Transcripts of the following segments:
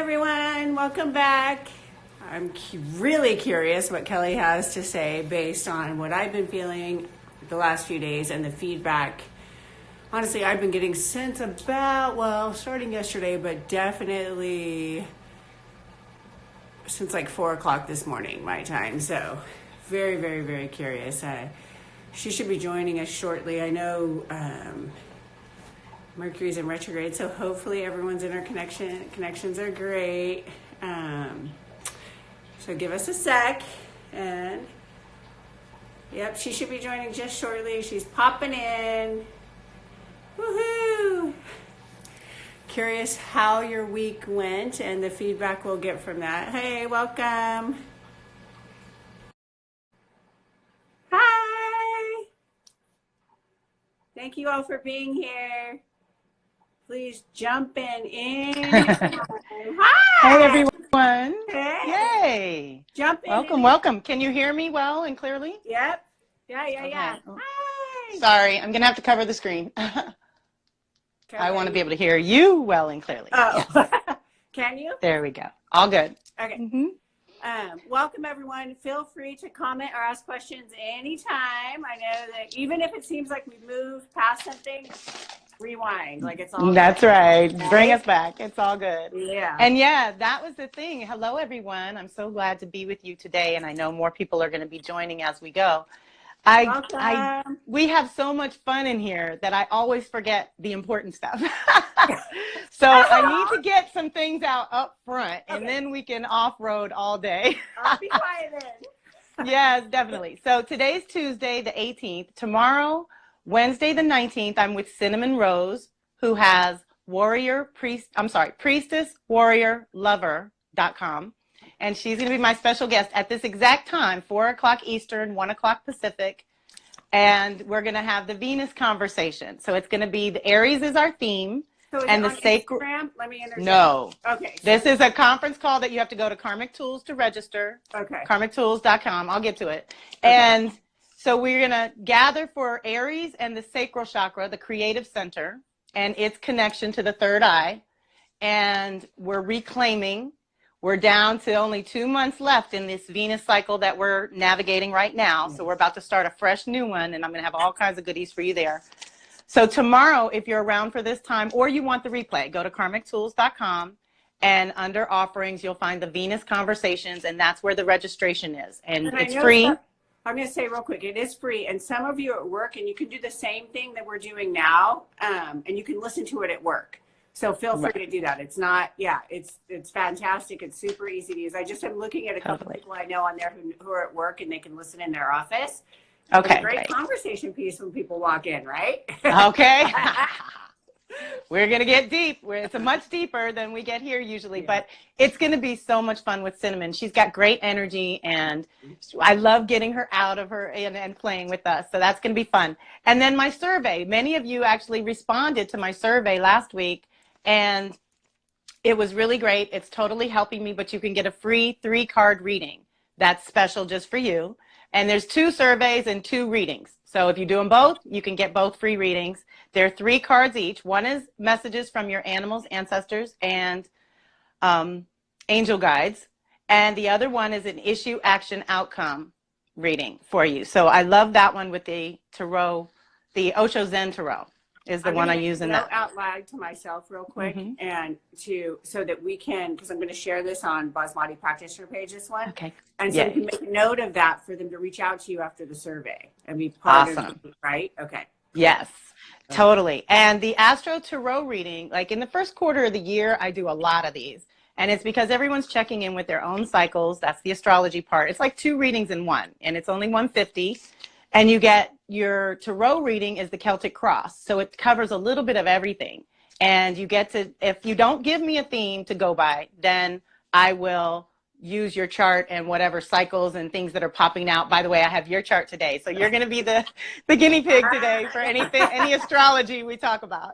everyone. Welcome back. I'm really curious what Kelly has to say based on what I've been feeling the last few days and the feedback. Honestly, I've been getting since about, well, starting yesterday, but definitely since like 4 o'clock this morning, my time. So very, very, very curious. She should be joining us shortly. I know Mercury's in retrograde, so hopefully everyone's interconnection. Connections are great. So give us a sec. And yep, she should be joining just shortly. She's popping in. Woohoo! Curious how your week went and the feedback we'll get from that. Hey, welcome. Hi. Thank you all for being here. Please jump in. Hi. Hey, everyone. Hey. Yay. Jump in. Welcome. Can you hear me well and clearly? Yep. Yeah. Okay. Hi. Sorry, I'm going to have to cover the screen. I want to be able to hear you well and clearly. Oh, yes. Can you? There we go. All good. Okay. Mm-hmm. Welcome, everyone. Feel free to comment or ask questions anytime. I know that even if it seems like we moved past something, rewind. Like it's all That's good. right. Bring us back. It's all good. Yeah. And yeah, that was the thing. Hello, everyone. I'm so glad to be with you today. And I know more people are going to be joining as we go. We have so much fun in here that I always forget the important stuff. So I need to get some things out up front, and then we can off-road all day. I'll be quiet then. Yes, definitely. So today's Tuesday, the 18th. Tomorrow, Wednesday, the 19th, I'm with Cinnamon Rose, who has priestesswarriorlover.com. And she's going to be my special guest at this exact time, 4 o'clock Eastern, 1 o'clock Pacific. And we're going to have the Venus conversation. So it's going to be the Aries is our theme. So is and it the on sacred. Instagram? Let me interject. No. Okay. This is a conference call that you have to go to Karmic Tools to register. Okay. KarmicTools.com. I'll get to it. Okay. And so we're going to gather for Aries and the sacral chakra, the creative center, and its connection to the third eye. And we're reclaiming. We're down to only 2 months left in this Venus cycle that we're navigating right now. So we're about to start a fresh new one, and I'm going to have all kinds of goodies for you there. So tomorrow, if you're around for this time or you want the replay, go to KarmicTools.com, and under offerings, you'll find the Venus conversations, and that's where the registration is. And it's free. I'm going to say real quick, it is free. And some of you at work, and you can do the same thing that we're doing now, and you can listen to it at work. So feel free to do that. It's not, it's fantastic. It's super easy to use. I just am looking at a couple of people I know on there who are at work and they can listen in their office. Okay. It's a great conversation piece when people walk in, right? Okay. We're going to get deep. It's a much deeper than we get here usually, but it's going to be so much fun with Cinnamon. She's got great energy, and I love getting her out of her and playing with us. So that's going to be fun. And then my survey. Many of you actually responded to my survey last week, and it was really great. It's totally helping me, but you can get a free 3-card reading. That's special just for you. And there's 2 surveys and 2 readings. So if you do them both, you can get both free readings. There are 3 cards each. One is messages from your animals, ancestors, and angel guides. And the other one is an issue, action, outcome reading for you. So I love that one with the tarot, the Osho Zen Tarot is the one I use in that. Out loud to myself real quick, and so that we can, because I'm going to share this on Basmati Practitioner page, this one. Okay. And so you can make a note of that for them to reach out to you after the survey and be part of it, right? Okay. Yes, totally. And the Astro Tarot reading, like in the first quarter of the year, I do a lot of these. And it's because everyone's checking in with their own cycles. That's the astrology part. It's like 2 readings in one, and it's only $150. And you get your tarot reading is the Celtic Cross. So it covers a little bit of everything. And you get to, if you don't give me a theme to go by, then I will use your chart and whatever cycles and things that are popping out. By the way, I have your chart today. So you're going to be the guinea pig today for anything, any astrology we talk about.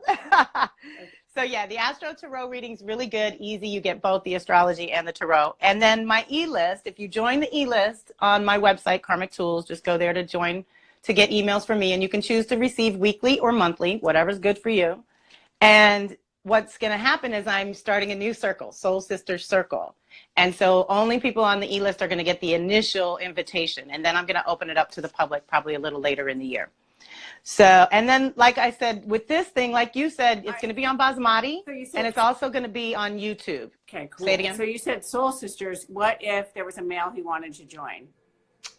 So yeah, the Astro Tarot reading's really good, easy. You get both the astrology and the tarot. And then my e-list, if you join the e-list on my website, Karmic Tools, just go there to join to get emails from me. And you can choose to receive weekly or monthly, whatever's good for you. And what's going to happen is I'm starting a new circle, Soul Sisters Circle. And so only people on the E-list are going to get the initial invitation. And then I'm going to open it up to the public probably a little later in the year. So, and then, like I said, with this thing, like you said, it's going to be on Basmati, and it's also going to be on YouTube. Okay, cool. Say it again. So you said Soul Sisters. What if there was a male who wanted to join?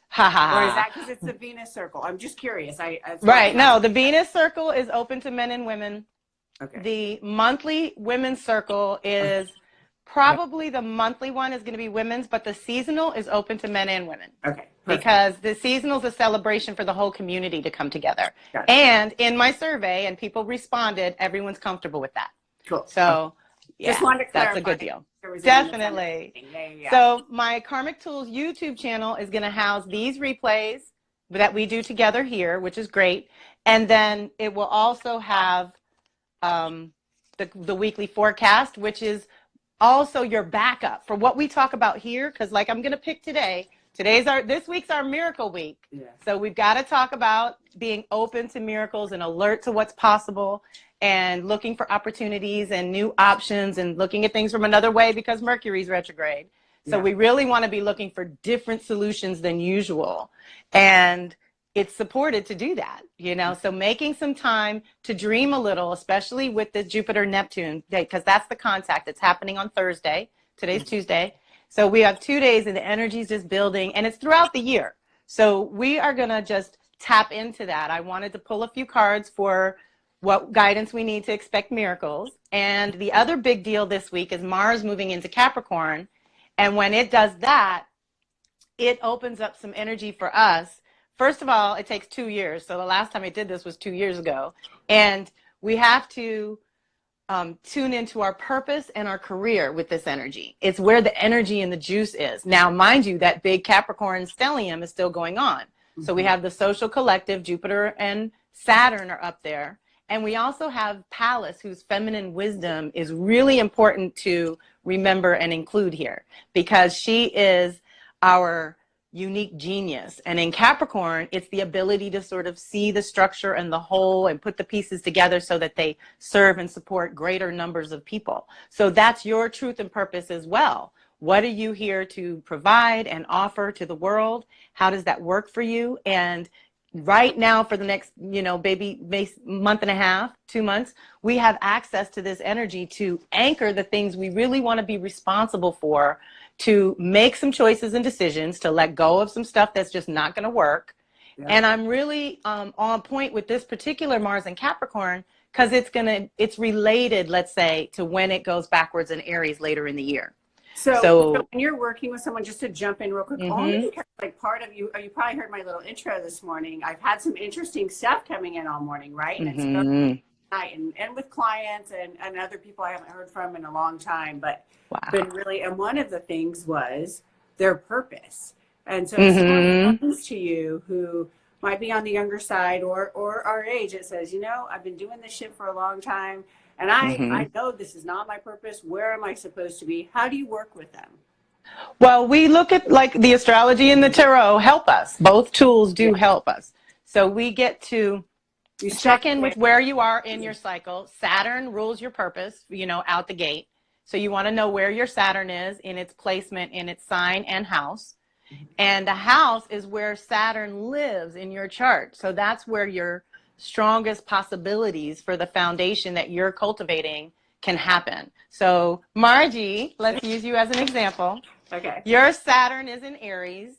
Ha ha ha. Or is that because it's the Venus Circle? I'm just curious. Right. No, the Venus Circle is open to men and women. Okay. The monthly women's circle is probably the monthly one is going to be women's, but the seasonal is open to men and women. Okay. Perfect. Because the seasonal is a celebration for the whole community to come together. Gotcha. And in my survey, and people responded, everyone's comfortable with that. Cool. So, yeah, just wanted to clarify. that's a good deal. Definitely. Yeah. So my Karmic Tools YouTube channel is going to house these replays that we do together here, which is great. And then it will also have the weekly forecast, which is also your backup for what we talk about here. Because like I'm going to pick today. This week's our miracle week. Yeah. So we've got to talk about being open to miracles and alert to what's possible and looking for opportunities and new options and looking at things from another way because Mercury's retrograde. So we really want to be looking for different solutions than usual. And it's supported to do that, you know, so making some time to dream a little, especially with the Jupiter-Neptune, because that's the contact that's happening on Thursday. Today's Tuesday. So we have 2 days and the energy's just building and it's throughout the year. So we are going to just tap into that. I wanted to pull a few cards for what guidance we need to expect miracles. And the other big deal this week is Mars moving into Capricorn. And when it does that, it opens up some energy for us. First of all, it takes 2 years. So the last time I did this was 2 years ago. And we have to tune into our purpose and our career with this energy. It's where the energy and the juice is. Now, mind you, that big Capricorn stellium is still going on. So we have the social collective, Jupiter and Saturn are up there. And we also have Pallas, whose feminine wisdom is really important to remember and include here because she is our unique genius. And in Capricorn, it's the ability to sort of see the structure and the whole and put the pieces together so that they serve and support greater numbers of people. So that's your truth and purpose as well. What are you here to provide and offer to the world? How does that work for you? And right now for the next, you know, maybe month and a half, 2 months, we have access to this energy to anchor the things we really want to be responsible for, to make some choices and decisions, to let go of some stuff that's just not going to work. Yeah. And I'm really on point with this particular Mars in Capricorn because it's related, let's say, to when it goes backwards in Aries later in the year. So when you're working with someone, just to jump in real quick, only because like part of you, you probably heard my little intro this morning. I've had some interesting stuff coming in all morning, right? And it's night and with clients and other people I haven't heard from in a long time, but been really, and one of the things was their purpose. And so if someone comes to you who might be on the younger side or our age, it says, you know, I've been doing this shit for a long time. And I know this is not my purpose. Where am I supposed to be? How do you work with them? Well, we look at like the astrology and the tarot help us. Both tools do help us. So we get to check in with where you are in your cycle. Saturn rules your purpose, you know, out the gate. So you want to know where your Saturn is in its placement, in its sign and house. And the house is where Saturn lives in your chart. So that's where your strongest possibilities for the foundation that you're cultivating can happen. So Margie, let's use you as an example. Okay. Your Saturn is in Aries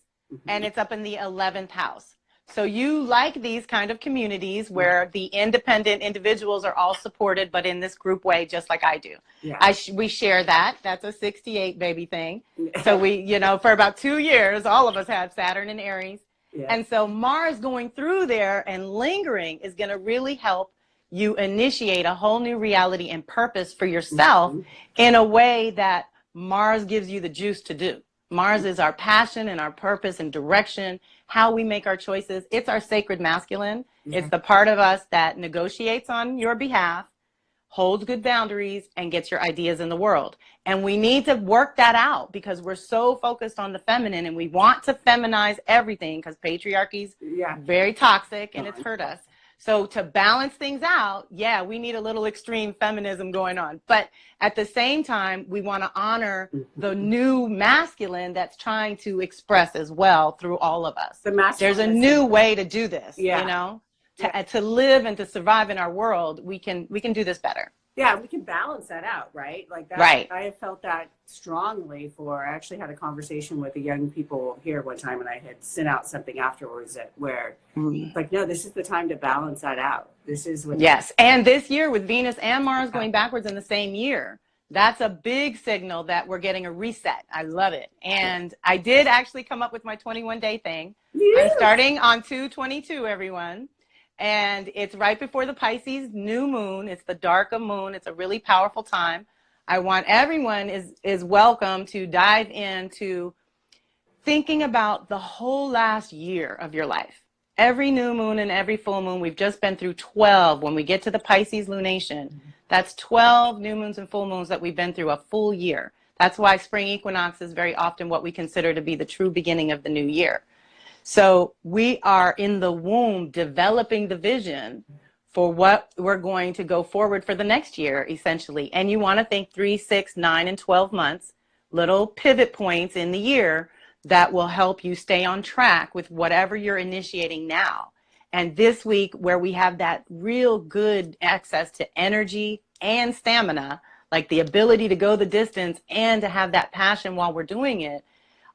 and it's up in the 11th house. So you like these kind of communities where the independent individuals are all supported, but in this group way, just like I do. Yeah. We share that. That's a 68 baby thing. So we, you know, for about 2 years, all of us had Saturn in Aries. Yeah. And so Mars going through there and lingering is going to really help you initiate a whole new reality and purpose for yourself in a way that Mars gives you the juice to do. Mars is our passion and our purpose and direction, how we make our choices. It's our sacred masculine. It's the part of us that negotiates on your behalf, holds good boundaries, and gets your ideas in the world. And we need to work that out because we're so focused on the feminine and we want to feminize everything because patriarchy's very toxic and it's hurt us. So to balance things out, yeah, we need a little extreme feminism going on. But at the same time, we want to honor the new masculine that's trying to express as well through all of us. There's a new way to do this, you know, to live and to survive in our world. We can do this better. Yeah, we can balance that out, right? Like that. Right. I have felt that strongly I actually had a conversation with the young people here one time, and I had sent out something afterwards where like, no, this is the time to balance that out. This is what. Yes. And this year with Venus and Mars going backwards in the same year, that's a big signal that we're getting a reset. I love it. And I did actually come up with my 21-day thing. I'm starting on 2/22, everyone. And it's right before the Pisces new moon. It's the dark of moon. It's a really powerful time. I want everyone is welcome to dive into thinking about the whole last year of your life. Every new moon and every full moon, we've just been through 12. When we get to the Pisces lunation, that's 12 new moons and full moons that we've been through a full year. That's why spring equinox is very often what we consider to be the true beginning of the new year. So we are in the womb developing the vision for what we're going to go forward for the next year, essentially. And you want to think 3, 6, 9, and 12 months, little pivot points in the year that will help you stay on track with whatever you're initiating now. And this week, where we have that real good access to energy and stamina, like the ability to go the distance and to have that passion while we're doing it,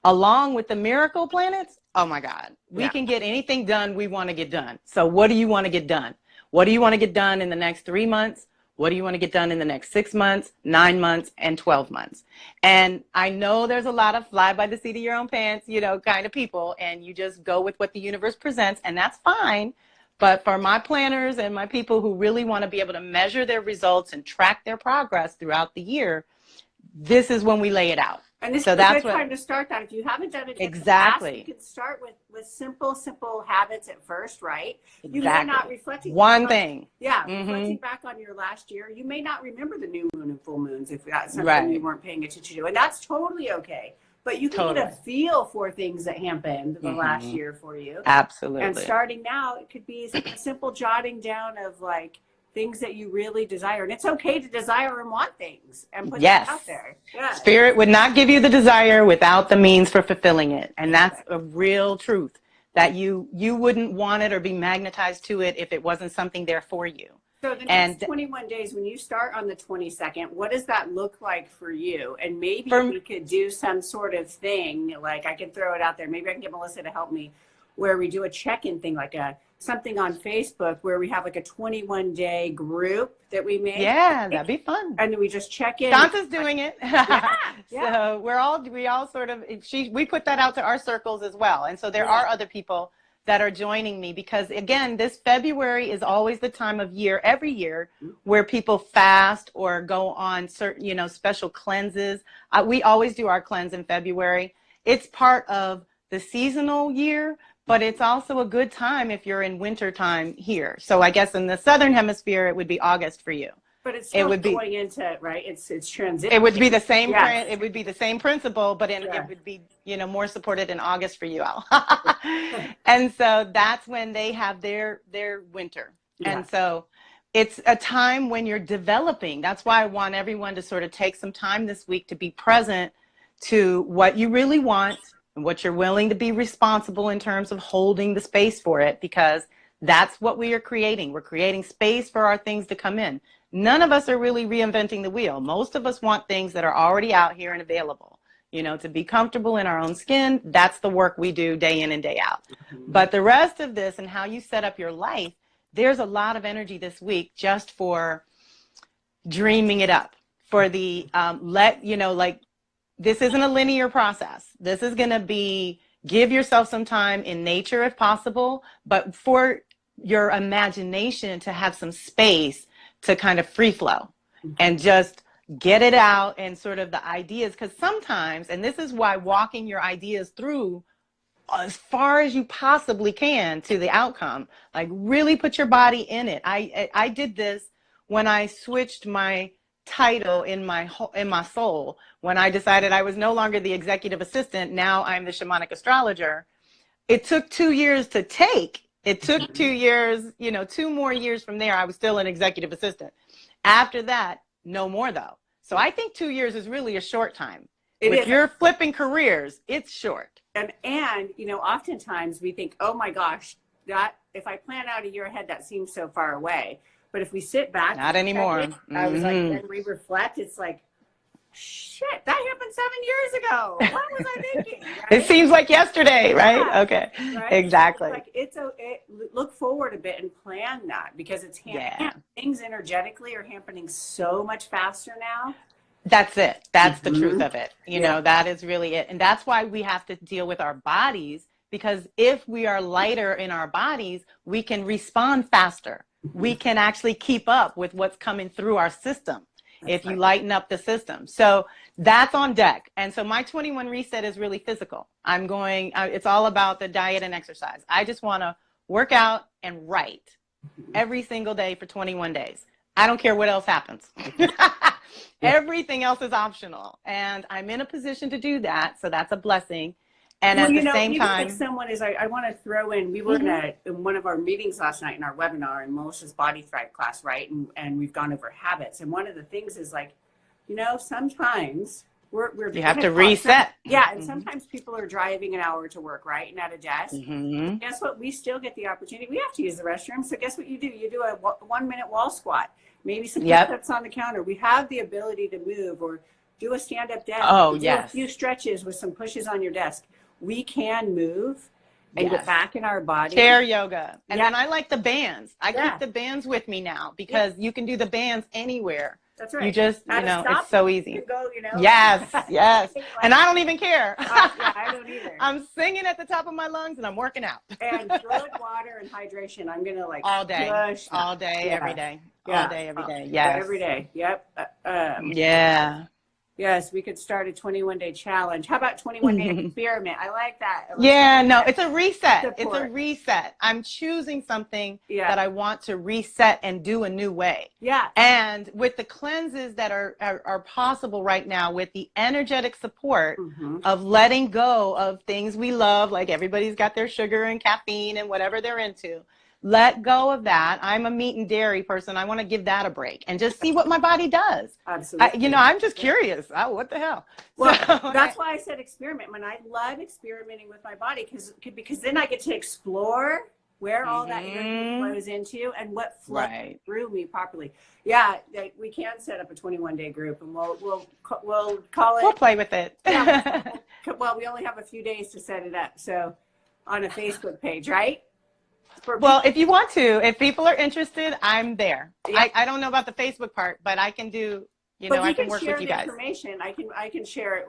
along with the miracle planets, oh my God, we can get anything done we want to get done. So what do you want to get done? What do you want to get done in the next 3 months? What do you want to get done in the next 6 months, 9 months, and 12 months? And I know there's a lot of fly by the seat of your own pants, you know, kind of people, and you just go with what the universe presents, and that's fine. But for my planners and my people who really want to be able to measure their results and track their progress throughout the year, this is when we lay it out. And this is a good time to start that. If you haven't done it exactly, you can start with simple habits at first, right? You may not reflecting one thing. Reflecting back on your last year, you may not remember the new moon and full moons if that's something you weren't paying attention to, and that's totally okay. But you can get a feel for things that happened the last year for you. Absolutely. And starting now, it could be a simple jotting down of like things that you really desire. And it's okay to desire and want things and put that out there. Spirit would not give you the desire without the means for fulfilling it. And that's a real truth, that you wouldn't want it or be magnetized to it if it wasn't something there for you. So the next 21 days, when you start on the 22nd, what does that look like for you? And maybe we could do some sort of thing, like I can throw it out there. Maybe I can get Melissa to help me, where we do a check-in thing, like something on Facebook where we have like a 21-day group that we make. Yeah, that'd be fun. And then we just check in. Santa's doing it. So we all sort of, we put that out to our circles as well. And so there are other people that are joining me, because again, this February is always the time of year, every year, where people fast or go on certain, special cleanses. We always do our cleanse in February. It's part of the seasonal year, but it's also a good time if you're in winter time here. So I guess in the Southern Hemisphere, it would be August for you. But it's still going into, right? It's transition. It would be the same. It would be the same principle, but it would be, more supported in August for you all. And so that's when they have their winter. And so it's a time when you're developing. That's why I want everyone to sort of take some time this week to be present to what you really want and what you're willing to be responsible in terms of holding the space for it, because that's what we are creating. We're creating space for our things to come in. None of us are really reinventing the wheel. Most of us want things that are already out here and available, to be comfortable in our own skin. That's the work we do day in and day out. But the rest of this and how you set up your life, there's a lot of energy this week just for dreaming it up, for the this isn't a linear process. This is going to be, give yourself some time in nature if possible, but for your imagination to have some space to kind of free flow and just get it out, and sort of the ideas, because sometimes, and this is why walking your ideas through as far as you possibly can to the outcome, like really put your body in it. I did this when I switched my title in my soul, when I decided I was no longer the executive assistant. Now I'm the shamanic astrologer. It took 2 years to take It took 2 years, 2 more years from there, I was still an executive assistant. After that, no more though. So I think 2 years is really a short time. If you're flipping careers, it's short. And oftentimes we think, oh my gosh, that if I plan out a year ahead, that seems so far away. But if we sit back, not anymore. I was like, then we reflect. It's like, shit, that happened 7 years ago. What was I thinking? Right? It seems like yesterday, right? Yeah, okay, right? exactly. It's like look forward a bit and plan that, because it's things energetically are happening so much faster now. That's it. That's the truth of it. You know, that is really it. And that's why we have to deal with our bodies, because if we are lighter in our bodies, we can respond faster. We can actually keep up with what's coming through our system. If you lighten up the system. So that's on deck. And so my 21 reset is really physical. It's all about the diet and exercise. I just want to work out and write every single day for 21 days. I don't care what else happens. Everything else is optional. And I'm in a position to do that. So that's a blessing. And at the same time, like someone is, I want to throw in, we were in one of our meetings last night in our webinar in Melissa's Body Thrive class, right? And we've gone over habits. And one of the things is like, sometimes we're you have to reset. And sometimes people are driving an hour to work, right? And at a desk. Guess what? We still get the opportunity. We have to use the restroom. So guess what you do? You do a 1 minute wall squat, maybe some push-ups on the counter. We have the ability to move, or do a stand-up desk. Do a few stretches with some pushes on your desk. We can move and get back in our body. Chair yoga. And then I like the bands. I keep the bands with me now, because you can do the bands anywhere. That's right. You just, it's so easy. You go, Yes. And I don't even care. I don't either. I'm singing at the top of my lungs and I'm working out. And good water and hydration. I'm going to all day, every day. All day, every day. Yes. Every day. Yep. Yes, we could start a 21-day challenge. How about 21-day experiment? I like that. It's a reset. It's a reset. I'm choosing something that I want to reset and do a new way. Yeah. And with the cleanses that are possible right now, with the energetic support of letting go of things we love, like everybody's got their sugar and caffeine and whatever they're into. Let go of that. I'm a meat and dairy person. I want to give that a break and just see what my body does. Absolutely. I'm just curious. What the hell? Well, that's why I said experiment. When I love experimenting with my body, because then I get to explore where all that energy flows into and what flows through me properly. Yeah, we can set up a 21-day group, and we'll call it. We'll play with it. Well, we only have a few days to set it up, so on a Facebook page, right? Well, if you want to, if people are interested, I'm there. I don't know about the Facebook part, but I can do, I can work with you guys. Information. I can share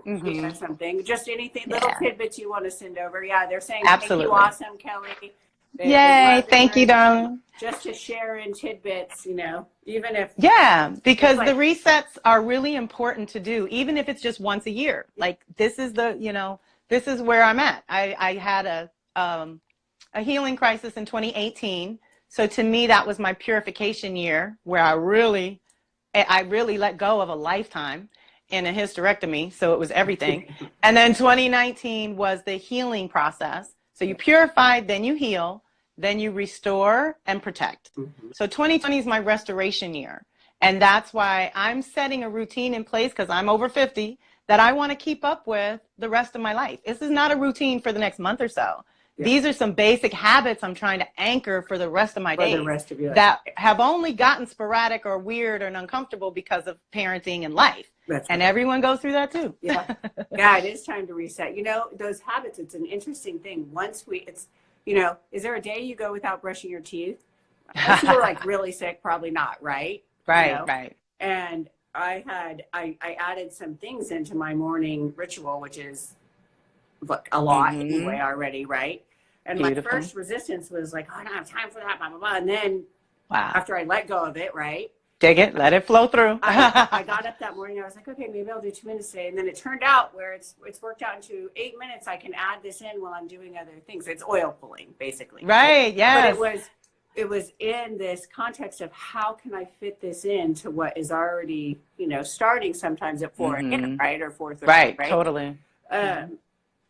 something, just anything, little tidbits you want to send over. Yeah, they're saying, absolutely. Thank you, awesome, Kelly. Yay, thank you, darling. Just to share in tidbits, even if. Yeah, because the resets are really important to do, even if it's just once a year. Like this is this is where I'm at. I had a healing crisis in 2018. So to me, that was my purification year, where I really let go of a lifetime in a hysterectomy. So it was everything. And then 2019 was the healing process. So you purify, then you heal, then you restore and protect. So 2020 is my restoration year. And that's why I'm setting a routine in place, because I'm over 50, that I want to keep up with the rest of my life. This is not a routine for the next month or so. These are some basic habits I'm trying to anchor for the rest of my days that have only gotten sporadic or weird or uncomfortable because of parenting and life. And everyone goes through that too. It is time to reset. Those habits, it's an interesting thing. Is there a day you go without brushing your teeth? If you're like really sick, probably not, right? Right. And I added some things into my morning ritual, which is a lot anyway already, right? And my first resistance was like, I don't have time for that, blah, blah, blah. And then after I let go of it, right? Dig it, let it flow through. I got up that morning, I was like, okay, maybe I'll do 2 minutes today. And then it turned out where it's worked out into 8 minutes. I can add this in while I'm doing other things. It's oil pulling, basically. Right, yes. But it was in this context of how can I fit this into what is already, starting sometimes at 4 a.m., right? Or 4:30, right? Totally.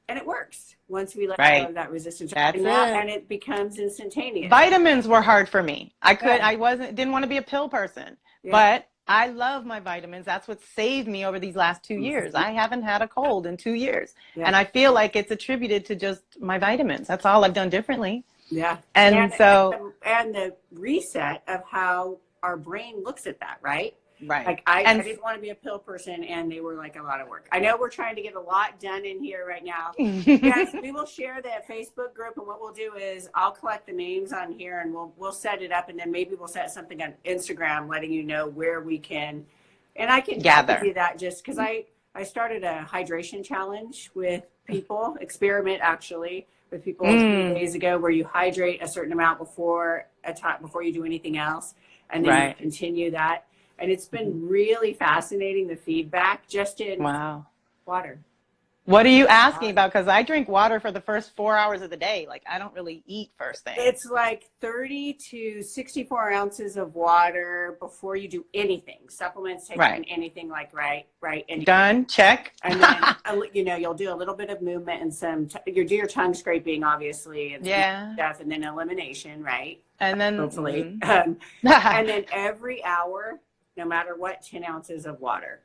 And it works once we let Right. go of that resistance. That's it. And it becomes instantaneous. Vitamins were hard for me. Yeah. I didn't want to be a pill person, Yeah. but I love my vitamins. That's what saved me over these last 2 years. I haven't had a cold in 2 years. Yeah. And I feel like it's attributed to just my vitamins. That's all I've done differently. Yeah. And the reset of how our brain looks at that, right? Right. Like I didn't want to be a pill person, and they were like a lot of work. I know we're trying to get a lot done in here right now. Yes, we will share that Facebook group, and what we'll do is I'll collect the names on here, and we'll set it up, and then maybe we'll set something on Instagram, letting you know where we can, and I can do that just because I started a hydration challenge with people, experiment actually with people 2 days ago, where you hydrate a certain amount before you do anything else, and then you continue that. And it's been really fascinating, the feedback just in water. What are you asking about? Because I drink water for the first 4 hours of the day. Like, I don't really eat first thing. It's like 30 to 64 ounces of water before you do anything. Supplements, taking anything like, anything. Done, check. And then, you'll do a little bit of movement and you do your tongue scraping, obviously. And stuff, and then elimination, right? And then, hopefully. And then every hour, no matter what, 10 ounces of water.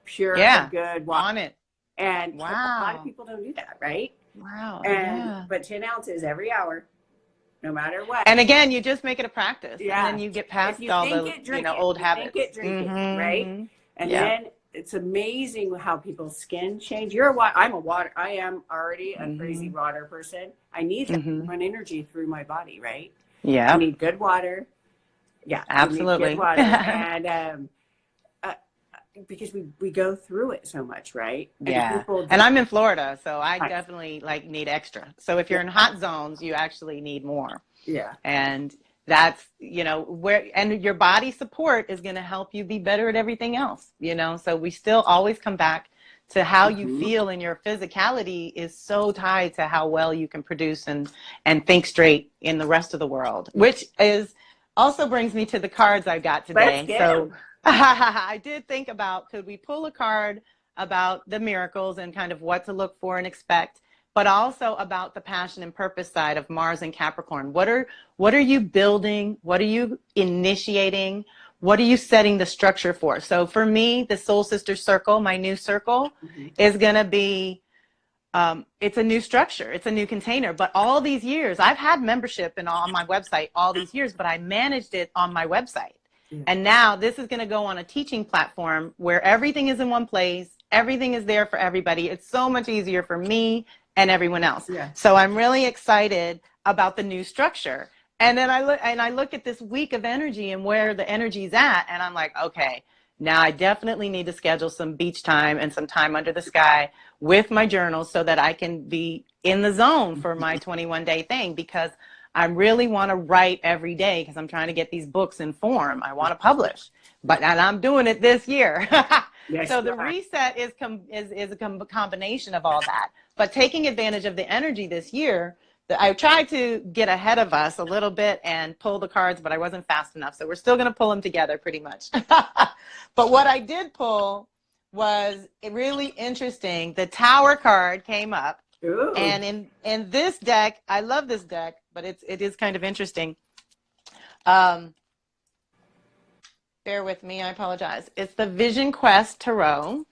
Pure, good water. On it. And a lot of people don't do that, right? Wow. But 10 ounces every hour, no matter what. And again, you just make it a practice. Yeah. And then you get past all the old habits. Drink it, right? And then it's amazing how people's skin change. I am already a crazy water person. I need to run energy through my body, right? Yeah. I need good water. Yeah. Absolutely. Good water. And because we go through it so much, right? And I'm in Florida, so I definitely need extra. So if you're in hot zones, you actually need more. Yeah. And that's, and your body support is going to help you be better at everything else, so we still always come back to how you feel, and your physicality is so tied to how well you can produce and think straight in the rest of the world, which also brings me to the cards I got today. So I did think about, could we pull a card about the miracles and kind of what to look for and expect, but also about the passion and purpose side of Mars and Capricorn. What are you building? What are you initiating? What are you setting the structure for? So for me, the Soul Sister Circle, my new circle, is going to be, it's a new structure. It's a new container. But all these years, I've had membership on my website all these years, but I managed it on my website. And now this is going to go on a teaching platform where everything is in one place. Everything is there for everybody. It's so much easier for me and everyone else. So I'm really excited about the new structure. And then I look at this week of energy and where the energy's at, and I'm like, okay, now I definitely need to schedule some beach time and some time under the sky with my journal so that I can be in the zone for my 21-day thing, because I really want to write every day, because I'm trying to get these books in form. I want to publish, and I'm doing it this year. So the reset is a combination of all that, but taking advantage of the energy this year. I tried to get ahead of us a little bit and pull the cards, but I wasn't fast enough. So we're still going to pull them together pretty much. But what I did pull was really interesting. The Tower card came up. Ooh. And in this deck, I love this deck, but it is kind of interesting. Bear with me, I apologize. It's the Vision Quest Tarot.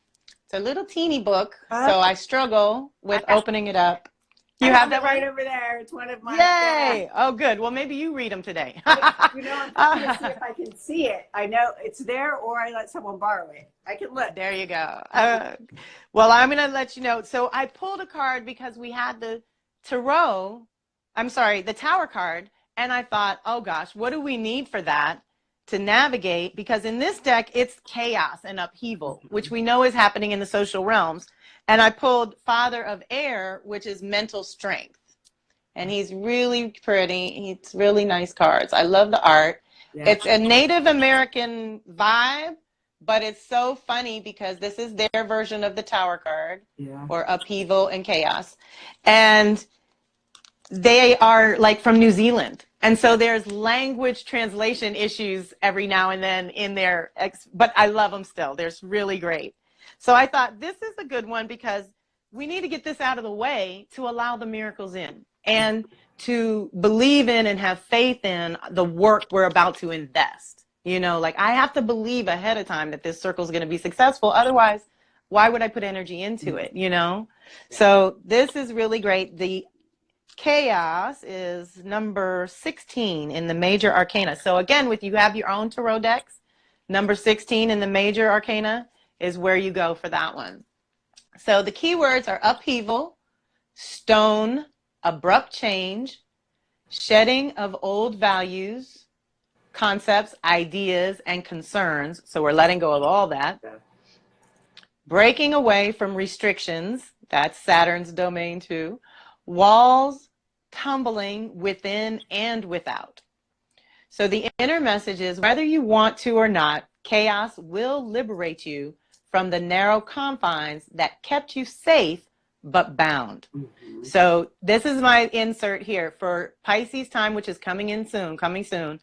It's a little teeny book, so I struggle with opening it up. You have that right over there. It's one of my. Yay! Oh, good. Well, maybe you read them today. I'm trying to see if I can see it. I know it's there, or I let someone borrow it. I can look. There you go. Well, I'm going to let you know. So I pulled a card because we had the Tower card, and I thought, oh gosh, what do we need for that to navigate? Because in this deck, it's chaos and upheaval, which we know is happening in the social realms. And I pulled Father of Air, which is mental strength. And he's really pretty. It's really nice cards. I love the art. Yeah. It's a Native American vibe, but it's so funny because this is their version of the Tower card, or upheaval and chaos. And they are like from New Zealand. And so there's language translation issues every now and then in there, but I love them still. They're really great. So I thought this is a good one because we need to get this out of the way to allow the miracles in and to believe in and have faith in the work we're about to invest. You know, like I have to believe ahead of time that this circle is going to be successful. Otherwise, why would I put energy into it, you know? So this is really great. The chaos is number 16 in the major arcana. So again, with you have your own tarot decks, number 16 in the major arcana is where you go for that one. So the keywords are upheaval, stone, abrupt change, shedding of old values, concepts, ideas, and concerns. So we're letting go of all that. Breaking away from restrictions. That's Saturn's domain too. Walls tumbling within and without. So the inner message is whether you want to or not, chaos will liberate you from the narrow confines that kept you safe but bound. Mm-hmm. So this is my insert here for Pisces time, which is coming soon.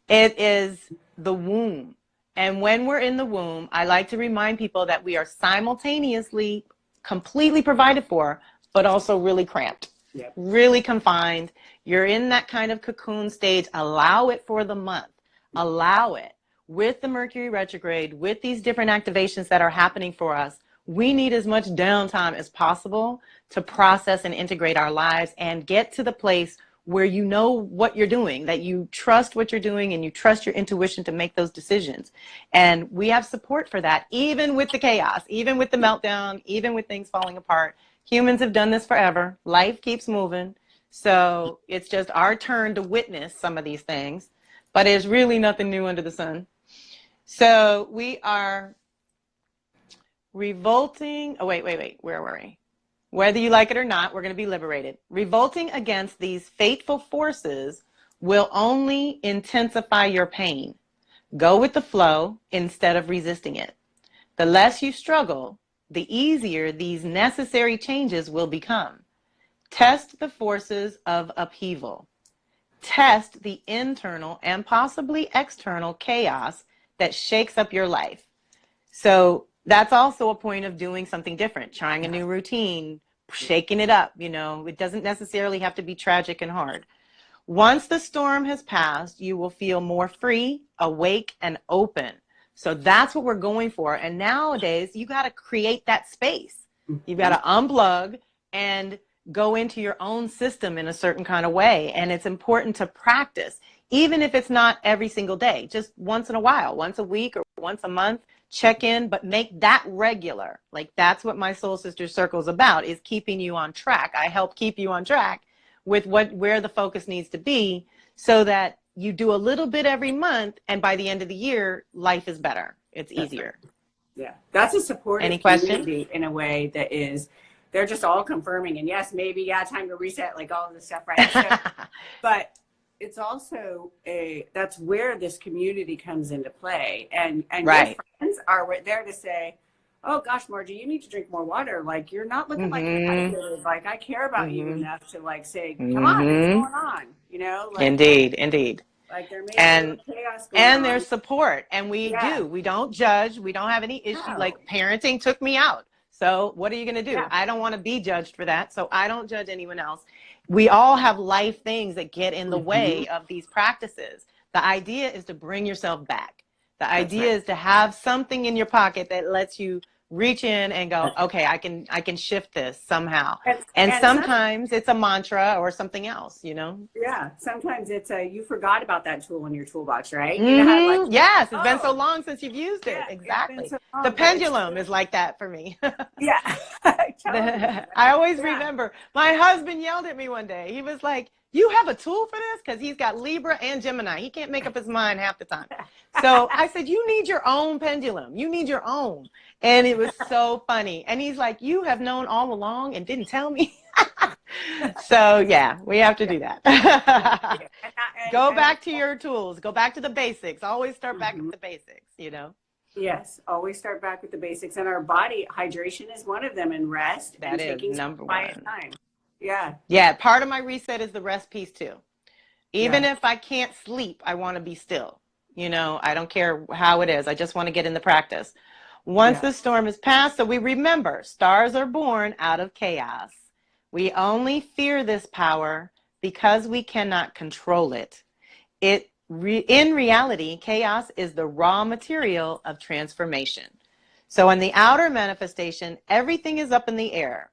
It is the womb. And when we're in the womb, I like to remind people that we are simultaneously completely provided for, but also really cramped, really confined. You're in that kind of cocoon stage. Allow it for the month. Allow it. With the Mercury retrograde, with these different activations that are happening for us, we need as much downtime as possible to process and integrate our lives and get to the place where you know what you're doing, that you trust what you're doing and you trust your intuition to make those decisions. And we have support for that, even with the chaos, even with the meltdown, even with things falling apart. Humans have done this forever. Life keeps moving. So it's just our turn to witness some of these things, but it's really nothing new under the sun. So we are revolting. Oh, wait. Where were we? Whether you like it or not, we're going to be liberated. Revolting against these fateful forces will only intensify your pain. Go with the flow instead of resisting it. The less you struggle, the easier these necessary changes will become. Test the forces of upheaval. Test the internal and possibly external chaos that shakes up your life. So that's also a point of doing something different, trying a new routine, shaking it up. You know, it doesn't necessarily have to be tragic and hard. Once the storm has passed, you will feel more free, awake, and open. So that's what we're going for. And nowadays, you got to create that space. You've got to unplug and go into your own system in a certain kind of way. And it's important to practice, even if it's not every single day, just once in a while, once a week or once a month. Check in, but make that regular. Like that's what my Soul Sister Circle is about, is keeping you on track. I help keep you on track with where the focus needs to be so that you do a little bit every month, and by the end of the year, life is better. It's easier. Yeah, that's a supportive community in a way that is, they're just all confirming. And yes, maybe, time to reset, like all of this stuff, right? So, but it's also that's where this community comes into play. And right. Your friends are there to say, oh gosh, Margie, you need to drink more water. Like you're not looking like you're hydrated. Like I care about you enough to like say, come on, what's going on? You know? Like, Indeed. Like there may be chaos going and on. There's support. And we don't judge. We don't have any issue. Like parenting took me out. So what are you going to do? Yeah. I don't want to be judged for that. So I don't judge anyone else. We all have life things that get in the way of these practices. The idea is to bring yourself back. The idea is to have something in your pocket that lets you reach in and go, okay, I can shift this somehow. And sometimes it's a mantra or something else, you know? Yeah. Sometimes it's you forgot about that tool in your toolbox, right? Mm-hmm. You know, like, yes. It's been so long since you've used it. Exactly. So long, the pendulum is like that for me. Yeah. I always remember my husband yelled at me one day. He was like, you have a tool for this? Because he's got Libra and Gemini. He can't make up his mind half the time. So I said, you need your own pendulum. You need your own. And it was so funny. And he's like, you have known all along and didn't tell me. So yeah, we have to do that. Go back to your tools. Go back to the basics. Always start back with the basics, you know? Yes, always start back with the basics. And our body, hydration is one of them, and rest. That and is taking number quiet one. Time. Yeah. Yeah, part of my reset is the rest piece too. Even if I can't sleep, I want to be still. You know, I don't care how it is. I just want to get in the practice. once the storm is past. So we remember, stars are born out of chaos. We only fear this power because we cannot control it. In reality, chaos is the raw material of transformation. So in the outer manifestation, everything is up in the air.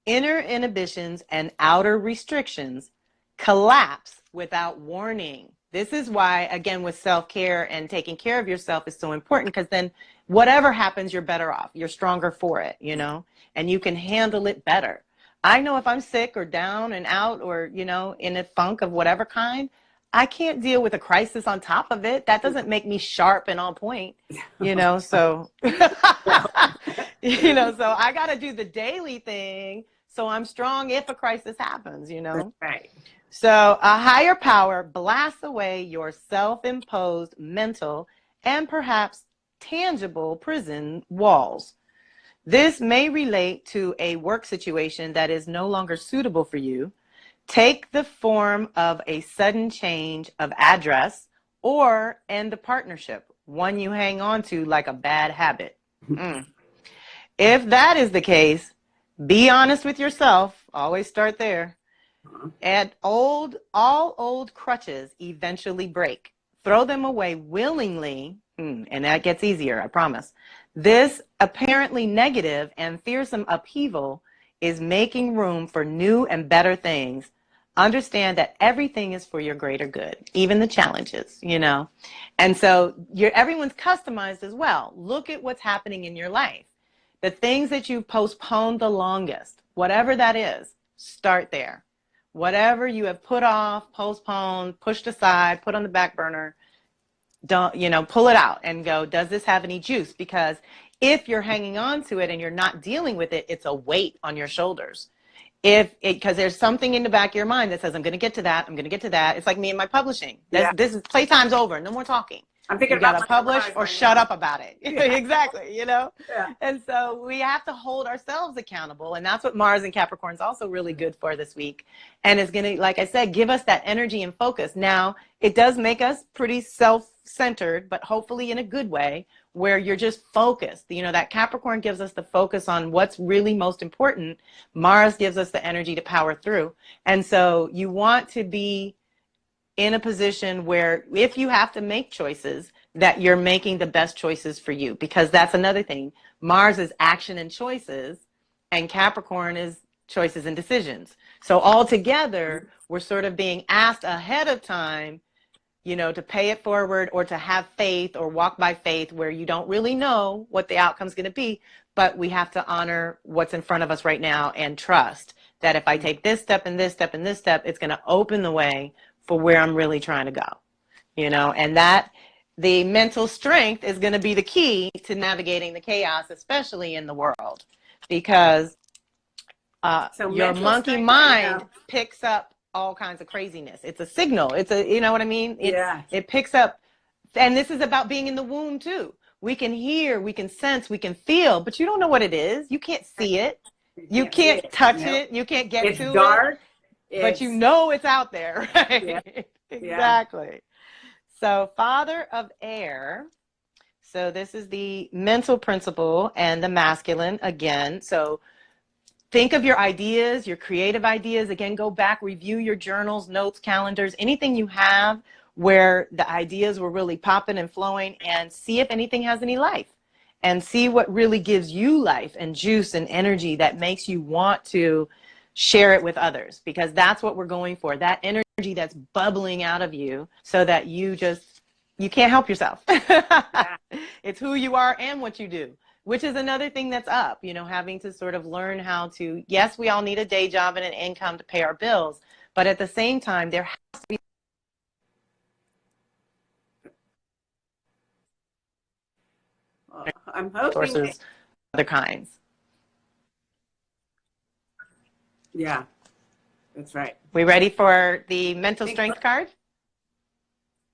Inner inhibitions and outer restrictions collapse without warning. This is why, again, with self-care and taking care of yourself is so important, because then whatever happens, you're better off. You're stronger for it, you know, and you can handle it better. I know if I'm sick or down and out or, you know, in a funk of whatever kind, I can't deal with a crisis on top of it. That doesn't make me sharp and on point, you know, so, you know, so I got to do the daily thing so I'm strong if a crisis happens, you know. Right. So a higher power blasts away your self-imposed mental and perhaps tangible prison walls. This may relate to a work situation that is no longer suitable for you, take the form of a sudden change of address, or end a partnership, one you hang on to like a bad habit. If that is the case, be honest with yourself. Always start there. And all old crutches eventually break. Throw them away willingly, and that gets easier, I promise. This apparently negative and fearsome upheaval is making room for new and better things. Understand that everything is for your greater good, even the challenges, you know. And so everyone's customized as well. Look at what's happening in your life. The things that you've postponed the longest, whatever that is, start there. Whatever you have put off, postponed, pushed aside, put on the back burner, don't, you know, pull it out and go, does this have any juice? Because if you're hanging on to it and you're not dealing with it, it's a weight on your shoulders. Because there's something in the back of your mind that says, I'm going to get to that. I'm going to get to that. It's like me and my publishing. This is playtime's over. No more talking. I'm thinking you got to about publish or right shut now. up about it. Exactly. You know? And so we have to hold ourselves accountable. And that's what Mars and Capricorn is also really good for this week. And it's going to, like I said, give us that energy and focus. Now, it does make us pretty self-centered, but hopefully in a good way, where you're just focused. You know, that Capricorn gives us the focus on what's really most important. Mars gives us the energy to power through. And so you want to be in a position where if you have to make choices, that you're making the best choices for you, because that's another thing. Mars is action and choices, and Capricorn is choices and decisions. So all together, we're sort of being asked ahead of time, you know, to pay it forward or to have faith or walk by faith, where you don't really know what the outcome's going to be, but we have to honor what's in front of us right now and trust that if I take this step and this step and this step, it's going to open the way for where I'm really trying to go, you know, and that the mental strength is going to be the key to navigating the chaos, especially in the world, because your monkey mind picks up all kinds of craziness. It's a signal. It's a, you know what I mean? It picks up, and this is about being in the womb too. We can hear, we can sense, we can feel, but you don't know what it is. You can't see it. You can't touch it. You can't get to it. It's dark. But you know it's out there, right? Exactly. So Father of Air. So this is the mental principle and the masculine again. So think of your ideas, your creative ideas. Again, go back, review your journals, notes, calendars, anything you have where the ideas were really popping and flowing, and see if anything has any life, and see what really gives you life and juice and energy that makes you want to share it with others, because that's what we're going for, that energy that's bubbling out of you, so that you can't help yourself. It's who you are and what you do, which is another thing that's up, you know, having to sort of learn how to, yes, we all need a day job and an income to pay our bills, but at the same time, there has to be I'm hoping sources, other kinds. Yeah, that's right. We ready for the mental strength card?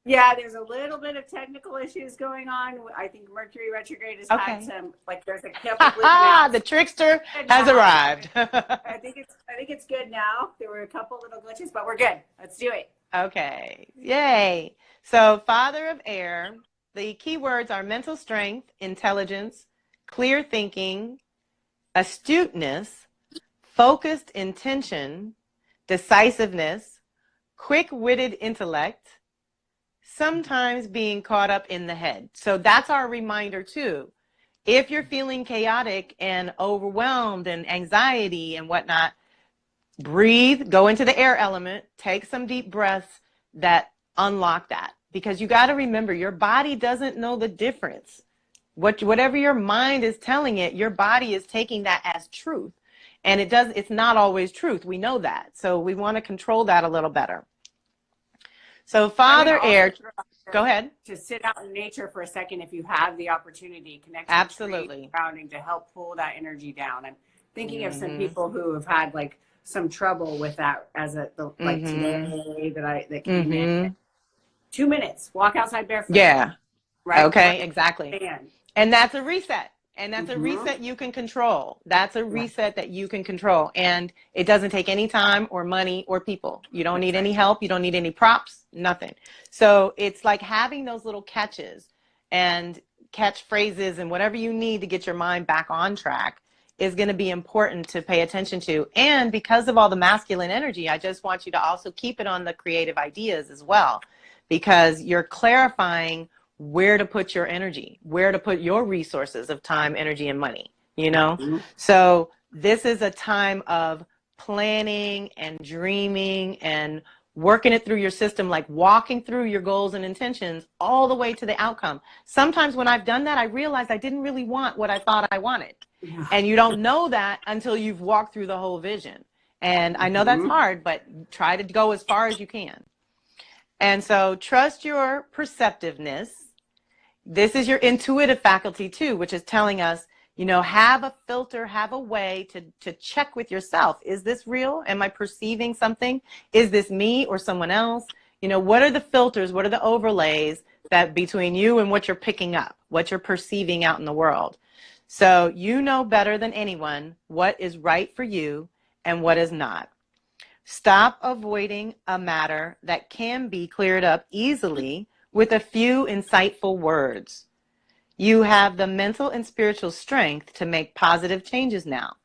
Yeah, there's a little bit of technical issues going on. I think Mercury retrograde has had some, like, there's a couple of the trickster has arrived. I think it's good now. There were a couple little glitches, but we're good. Let's do it. Okay, yay. So Father of Air, the key words are mental strength, intelligence, clear thinking, astuteness, focused intention, decisiveness, quick-witted intellect, sometimes being caught up in the head. So that's our reminder too. If you're feeling chaotic and overwhelmed and anxiety and whatnot, breathe, go into the air element, take some deep breaths that unlock that. Because you got to remember, your body doesn't know the difference. Whatever your mind is telling it, your body is taking that as truth. And it's not always truth. We know that. So we want to control that a little better. So Father Air, go ahead. To sit out in nature for a second if you have the opportunity, connect Absolutely. to grounding to help pull that energy down. I'm thinking of some people who have had like some trouble with that today that came in. 2 minutes, walk outside barefoot. Yeah. Right. Okay, exactly. And that's a reset. And that's a reset you can control. That's a reset that you can control. And it doesn't take any time or money or people. You don't need any help. You don't need any props, nothing. So it's like having those little catches and catchphrases and whatever you need to get your mind back on track is going to be important to pay attention to. And because of all the masculine energy, I just want you to also keep it on the creative ideas as well, because you're clarifying where to put your energy, where to put your resources of time, energy, and money, you know? So this is a time of planning and dreaming and working it through your system, like walking through your goals and intentions all the way to the outcome. Sometimes when I've done that, I realized I didn't really want what I thought I wanted. And you don't know that until you've walked through the whole vision. And I know that's hard, but try to go as far as you can. And so trust your perceptiveness. This is your intuitive faculty too, which is telling us, you know, have a filter, have a way to check with yourself. Is this real? Am I perceiving something? Is this me or someone else? You know, what are the filters? What are the overlays that between you and what you're picking up, what you're perceiving out in the world? So you know better than anyone what is right for you and what is not. Stop avoiding a matter that can be cleared up easily with a few insightful words. You have the mental and spiritual strength to make positive changes now.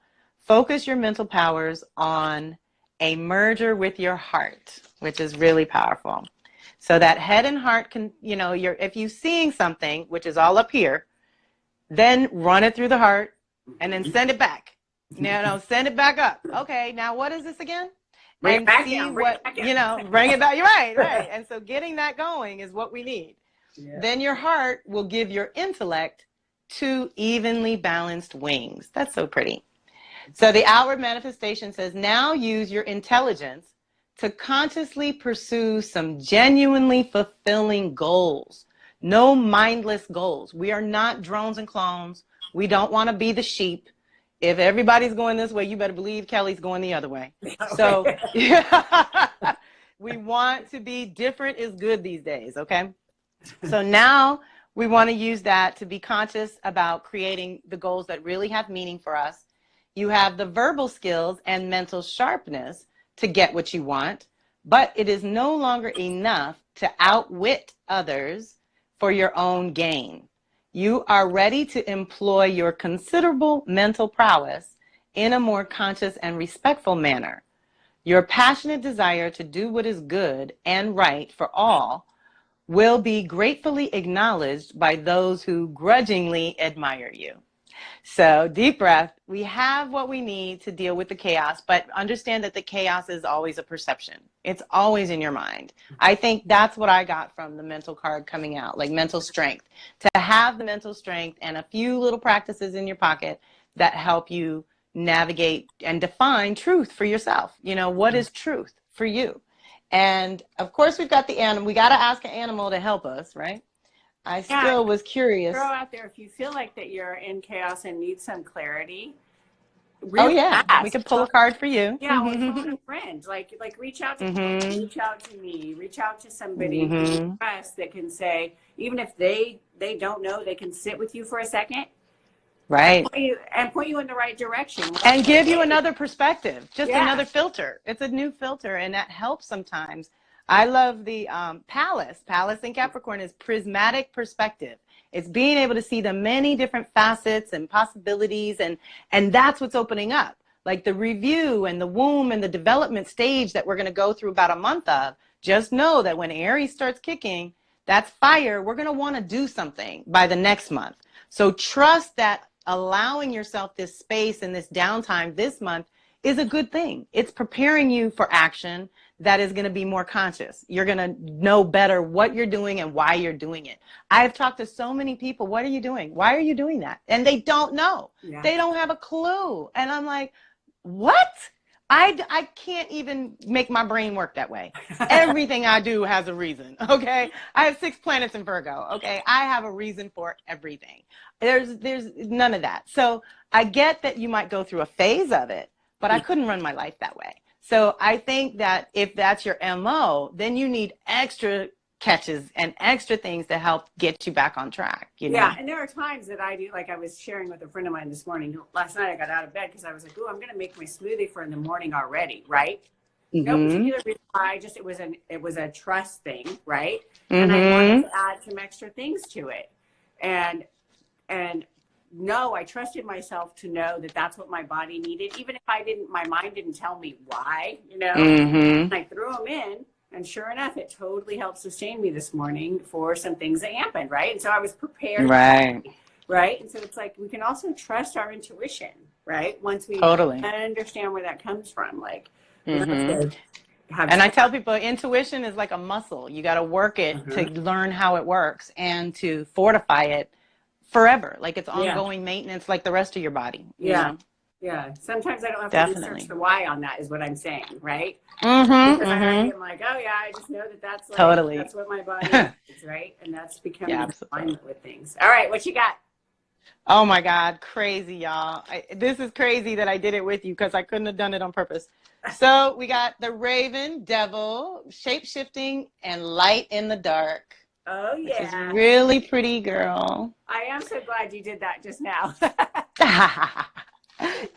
Focus your mental powers on a merger with your heart, which is really powerful. So that head and heart can, you know, if you're seeing something, which is all up here, then run it through the heart and then send it back. Send it back up. Okay, now what is this again? Bring and it back see down, what, bring it back. You're right, right. And so getting that going is what we need. Yeah. Then your heart will give your intellect two evenly balanced wings. That's so pretty. So the outward manifestation says, now use your intelligence to consciously pursue some genuinely fulfilling goals. No mindless goals. We are not drones and clones. We don't want to be the sheep. If everybody's going this way, you better believe Kelly's going the other way. So we want to be different is good these days, okay? So now we want to use that to be conscious about creating the goals that really have meaning for us. You have the verbal skills and mental sharpness to get what you want, but it is no longer enough to outwit others for your own gain. You are ready to employ your considerable mental prowess in a more conscious and respectful manner. Your passionate desire to do what is good and right for all will be gratefully acknowledged by those who grudgingly admire you. So deep breath. We have what we need to deal with the chaos, but understand that the chaos is always a perception. It's always in your mind. I think that's what I got from the mental card coming out, like mental strength. To have the mental strength and a few little practices in your pocket that help you navigate and define truth for yourself. You know, what is truth for you? And of course, we've got the animal. We got to ask an animal to help us, right? I still was curious. Throw out there, if you feel like that you're in chaos and need some clarity. Really we could pull a card for you. Yeah, or phone a friend. Like reach out to me, reach out to me, reach out to somebody that can say, even if they don't know, they can sit with you for a second. Right. And point you in the right direction. And give you another perspective, just another filter. It's a new filter, and that helps sometimes. I love the Palace. Palace in Capricorn is prismatic perspective. It's being able to see the many different facets and possibilities, and that's what's opening up. Like the review and the womb and the development stage that we're going to go through about a month of. Just know that when Aries starts kicking, that's fire. We're going to want to do something by the next month. So trust that allowing yourself this space and this downtime this month is a good thing. It's preparing you for action that is going to be more conscious. You're going to know better what you're doing and why you're doing it. I've talked to so many people. What are you doing? Why are you doing that? And they don't know. Yeah. They don't have a clue. And I'm like, what? I can't even make my brain work that way. Everything I do has a reason, okay? I have 6 planets in Virgo, okay? I have a reason for everything. There's none of that. So I get that you might go through a phase of it, but I couldn't run my life that way. So I think that if that's your MO, then you need extra catches and extra things to help get you back on track. You know? Yeah, and there are times that I do, like I was sharing with a friend of mine this morning. Last night I got out of bed because I was like, "Ooh, I'm going to make my smoothie for in the morning already," right? Mm-hmm. No particular reason why. Just it was a trust thing, right? Mm-hmm. And I wanted to add some extra things to it, and no, I trusted myself to know that that's what my body needed, even if my mind didn't tell me why, you know. Mm-hmm. I threw them in. And sure enough, it totally helped sustain me this morning for some things that happened, right? And so I was prepared. Right? And so it's like we can also trust our intuition, right? Once we understand where that comes from. Like, and I tell people intuition is like a muscle. You got to work it to learn how it works and to fortify it forever. Like it's ongoing maintenance like the rest of your body. You know? Yeah, sometimes I don't have to research the why on that is what I'm saying, right? Because I already am like, oh yeah, I just know that that's like, that's what my body is, right? And that's becoming alignment with things. All right, what you got? Oh my God, crazy, y'all. This is crazy that I did it with you because I couldn't have done it on purpose. So we got the Raven, Devil, shape-shifting, and light in the dark. Oh yeah. Which is really pretty, girl. I am so glad you did that just now.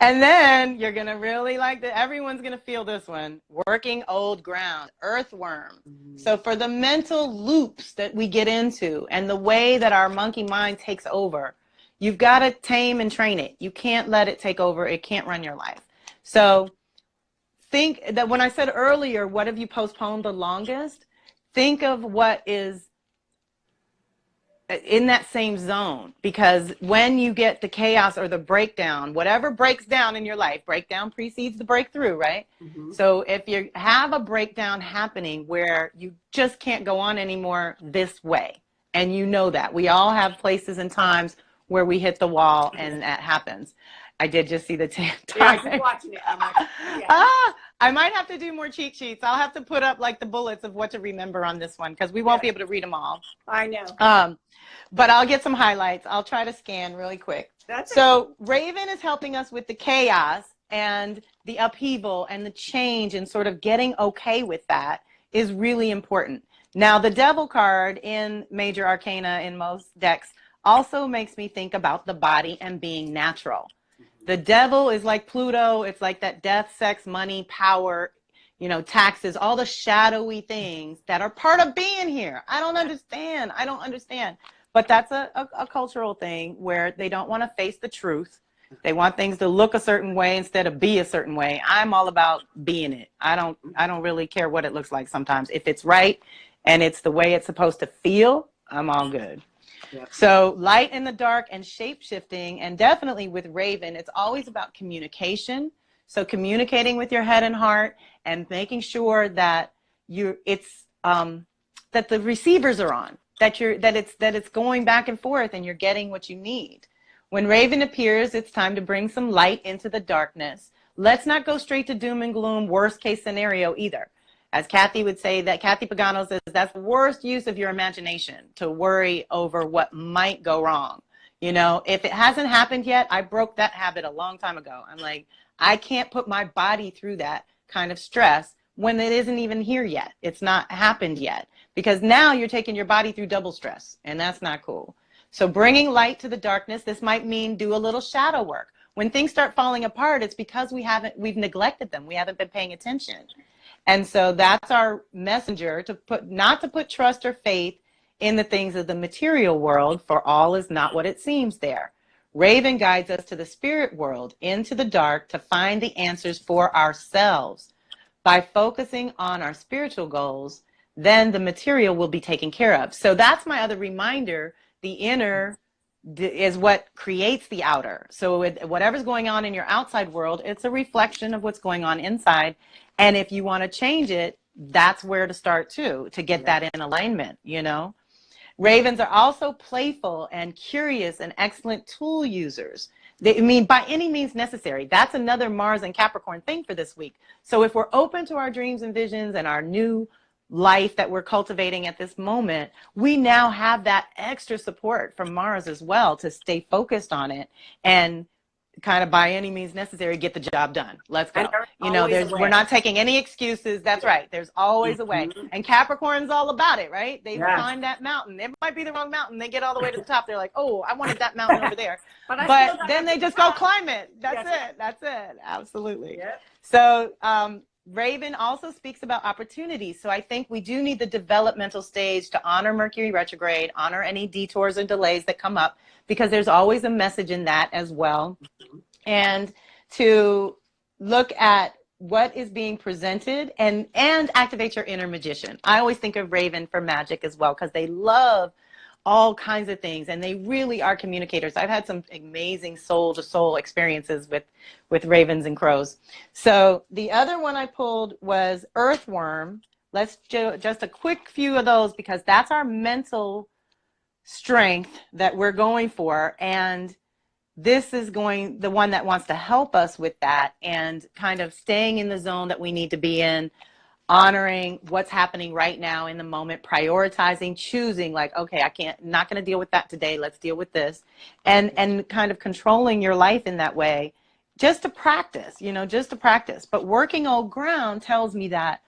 And then you're going to really like that. Everyone's going to feel this one. Working old ground, earthworm. So for the mental loops that we get into and the way that our monkey mind takes over, you've got to tame and train it. You can't let it take over. It can't run your life. So think that when I said earlier, what have you postponed the longest? Think of what is in that same zone, because when you get the chaos or the breakdown, whatever breaks down in your life, breakdown precedes the breakthrough, right? So if you have a breakdown happening where you just can't go on anymore this way, and you know that we all have places and times where we hit the wall and that happens. I did just see the time. Yeah, I was watching it. I'm like, I might have to do more cheat sheets. I'll have to put up like the bullets of what to remember on this one because we won't be able to read them all. I know. But I'll get some highlights. I'll try to scan really quick. So Raven is helping us with the chaos and the upheaval and the change, and sort of getting okay with that is really important. Now, the Devil card in Major Arcana in most decks also makes me think about the body and being natural. The Devil is like Pluto. It's like that death, sex, money, power, you know, taxes, all the shadowy things that are part of being here. I don't understand. But that's a cultural thing where they don't want to face the truth. They want things to look a certain way instead of be a certain way. I'm all about being it. I don't really care what it looks like sometimes. If it's right and it's the way it's supposed to feel, I'm all good. Yep. So light in the dark and shape-shifting, and definitely with Raven, it's always about communication. So communicating with your head and heart and making sure that that the receivers are on, that it's going back and forth and you're getting what you need. When Raven appears, it's time to bring some light into the darkness. Let's not go straight to doom and gloom, worst case scenario either. As Kathy would say, that Kathy Pagano says, that's the worst use of your imagination, to worry over what might go wrong. You know, if it hasn't happened yet, I broke that habit a long time ago. I'm like, I can't put my body through that kind of stress when it isn't even here yet. It's not happened yet, because now you're taking your body through double stress, and that's not cool. So bringing light to the darkness, this might mean do a little shadow work. When things start falling apart, it's because we've neglected them. We haven't been paying attention. And so that's our messenger, not to put trust or faith in the things of the material world, for all is not what it seems there. Raven guides us to the spirit world, into the dark, to find the answers for ourselves. By focusing on our spiritual goals, then the material will be taken care of. So that's my other reminder. The inner is what creates the outer. So whatever's going on in your outside world, it's a reflection of what's going on inside. And if you want to change it, that's where to start too, to get that in alignment, you know. Ravens are also playful and curious and excellent tool users. I mean, by any means necessary. That's another Mars and Capricorn thing for this week. So if we're open to our dreams and visions and our new life that we're cultivating at this moment, we now have that extra support from Mars as well to stay focused on it and kind of by any means necessary get the job done. Let's go. You know, we're not taking any excuses. That's right. There's always a way. And Capricorn's all about it, right? They climb that mountain. It might be the wrong mountain. They get all the way to the top. They're like, oh, I wanted that mountain over there. But then they just go climb it. That's it. That's it. Absolutely. Yep. So Raven also speaks about opportunities. So I think we do need the developmental stage to honor Mercury retrograde, honor any detours and delays that come up, because there's always a message in that as well. And to look at what is being presented and activate your inner magician. I always think of Raven for magic as well, because they love all kinds of things and they really are communicators. I've had some amazing soul to soul experiences with ravens and crows. So the other one I pulled was earthworm. Let's do just a quick few of those, because that's our mental strength that we're going for. And this is the one that wants to help us with that and kind of staying in the zone that we need to be in, honoring what's happening right now in the moment, prioritizing, choosing, like, okay, not going to deal with that today. Let's deal with this. And kind of controlling your life in that way, just to practice, just to practice. But working old ground tells me that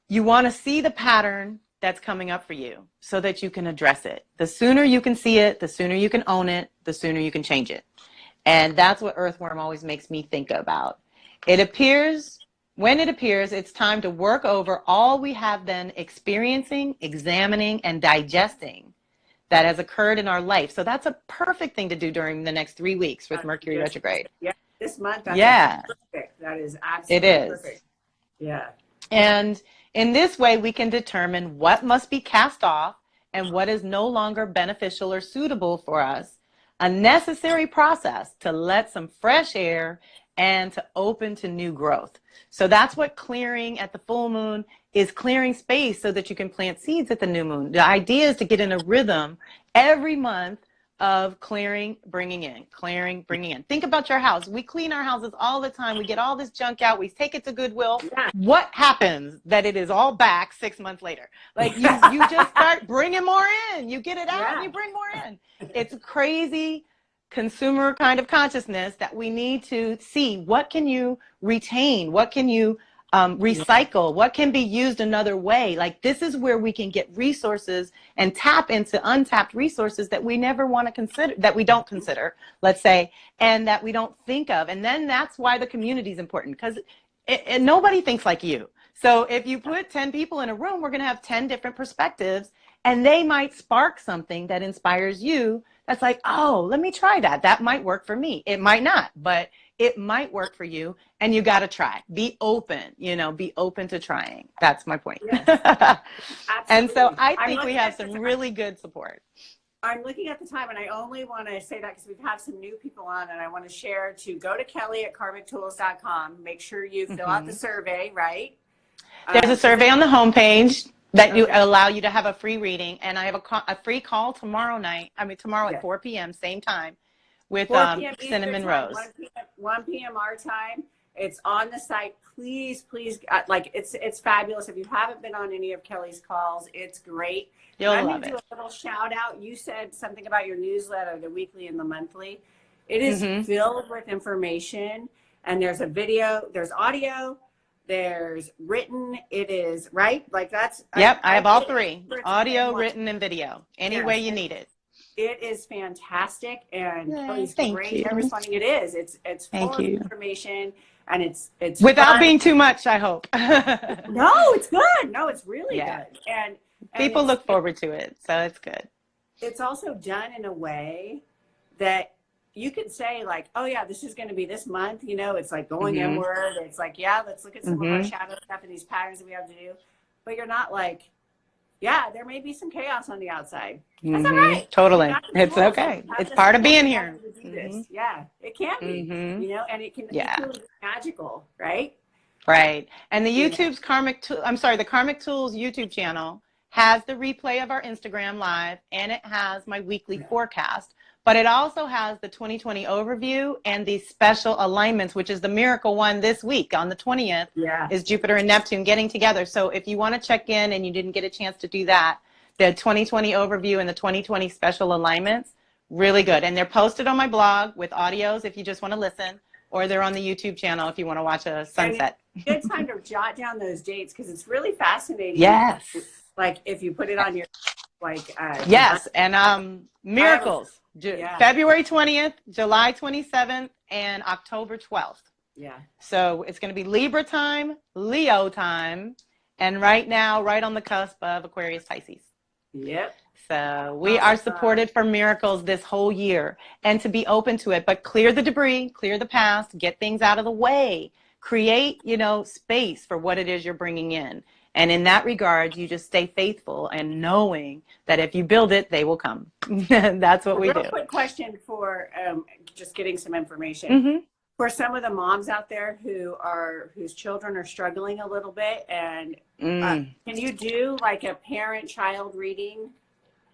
you want to see the pattern that's coming up for you so that you can address it. The sooner you can see it, the sooner you can own it, the sooner you can change it. And that's what earthworm always makes me think about. When it appears, it's time to work over all we have been experiencing, examining, and digesting that has occurred in our life. So that's a perfect thing to do during the next 3 weeks with Mercury retrograde. Yeah, this month, that's perfect. That is absolutely perfect. Yeah. And in this way, we can determine what must be cast off and what is no longer beneficial or suitable for us. A necessary process to let some fresh air and to open to new growth. So that's what clearing at the full moon is, clearing space so that you can plant seeds at the new moon. The idea is to get in a rhythm every month of clearing, bringing in, clearing, bringing in. Think about your house. We clean our houses all the time. We get all this junk out. We take it to Goodwill. Yeah. What happens that it is all back 6 months later? Like you just start bringing more in. You get it out and you bring more in. It's crazy consumer kind of consciousness that we need to see. What can you retain? What can you recycle? What can be used another way? Like, this is where we can get resources and tap into untapped resources that we never want to consider, that we don't consider, let's say, and that we don't think of. And then that's why the community is important, because nobody thinks like you. So if you put 10 people in a room, we're going to have 10 different perspectives, and they might spark something that inspires you. That's like, oh, let me try that. That might work for me. It might not, but it might work for you, and you got to try. Be open, be open to trying. That's my point. Yes. And so I think we have some really good support. I'm looking at the time, and I only want to say that because we've had some new people on, and I want to share to go to Kelly at karmictools.com. Make sure you fill out the survey, right? There's a survey on the homepage that you allow you to have a free reading, and I have a free call tomorrow at 4 p.m. same time with Cinnamon Rose. 1 p.m. our time. It's on the site. Please, it's fabulous. If you haven't been on any of Kelly's calls, it's great. You'll love it. I'm going to do a little shout out. You said something about your newsletter, the weekly and the monthly. It is filled with information, and there's a video, there's audio, there's written. It is right. Like that's. Yep. I have all three: audio, written, and video. Any way you need it. It is fantastic, and Kelly's great at responding. It is. It's full of information, and it's without being too much, I hope. No, it's good. No, it's really good. People look forward to it, so it's good. It's also done in a way that you could say like, oh yeah, this is going to be this month, you know, it's like going inward. It's like, yeah, let's look at some of our shadow stuff and these patterns that we have to do. But you're not like, yeah, there may be some chaos on the outside. That's all right. Totally. It's okay. It's part of being here. Yeah, it can be, you know, and it can be magical, right? Right. And the YouTube's the Karmic Tools YouTube channel has the replay of our Instagram live, and it has my weekly forecast. But it also has the 2020 overview and the special alignments, which is the miracle one this week on the 20th is Jupiter and Neptune getting together. So if you want to check in and you didn't get a chance to do that, the 2020 overview and the 2020 special alignments, really good. And they're posted on my blog with audios if you just want to listen, or they're on the YouTube channel if you want to watch a sunset. Good time to jot down those dates because it's really fascinating. Yes. Like if you put it on your, like. Yes, and miracles. February 20th, July 27th, and October 12th. Yeah. So it's going to be Libra time, Leo time, and right now, right on the cusp of Aquarius Pisces. Yep. So we are supported for miracles this whole year, and to be open to it, but clear the debris, clear the past, get things out of the way, create, you know, space for what it is you're bringing in. And in that regard, you just stay faithful and knowing that if you build it, they will come. That's what we do. Real quick question for just getting some information. For some of the moms out there whose children are struggling a little bit, and can you do like a parent-child reading?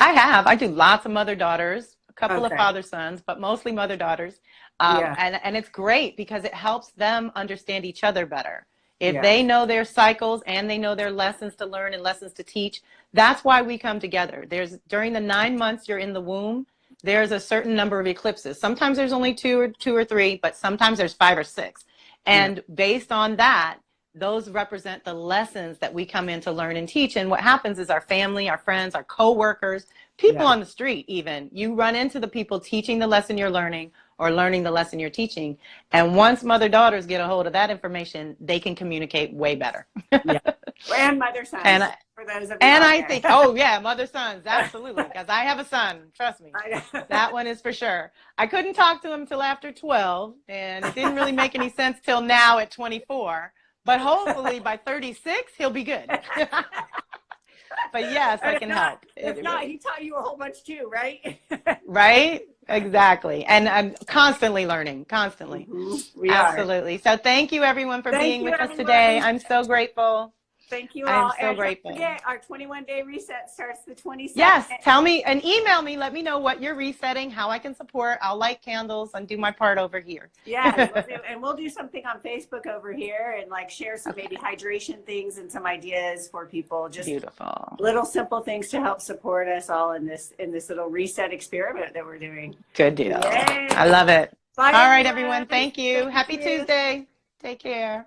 I do lots of mother-daughters, a couple of father-sons, but mostly mother-daughters. And it's great because it helps them understand each other better. If they know their cycles and they know their lessons to learn and lessons to teach, that's why we come together. During the 9 months you're in the womb, there's a certain number of eclipses. Sometimes there's only two or three, but sometimes there's 5 or 6. And based on that, those represent the lessons that we come in to learn and teach. And what happens is our family, our friends, our co-workers, people on the street even, you run into the people teaching the lesson you're learning or learning the lesson you're teaching. And once mother-daughters get a hold of that information, they can communicate way better. And mother-sons. And for those of you and out I there. think, oh yeah, mother-sons, absolutely, because I have a son, trust me. That one is for sure. I couldn't talk to him till after 12, and it didn't really make any sense till now at 24. But hopefully by 36, he'll be good. But yes, I can help. If not, he taught you a whole bunch too, right? Right? Exactly. And I'm constantly learning, constantly. We Absolutely. So thank you everyone for being with us today. I'm so grateful. Thank you all. I'm so grateful. Don't forget, our 21-day reset starts the 27th. Yes, tell me and email me. Let me know what you're resetting, how I can support. I'll light candles and do my part over here. Yeah, we'll do something on Facebook over here and like share some maybe hydration things and some ideas for people. Just beautiful little simple things to help support us all in this little reset experiment that we're doing. Good deal. Yay. I love it. Bye, all right, everyone. Thank you. Happy Tuesday. Take care.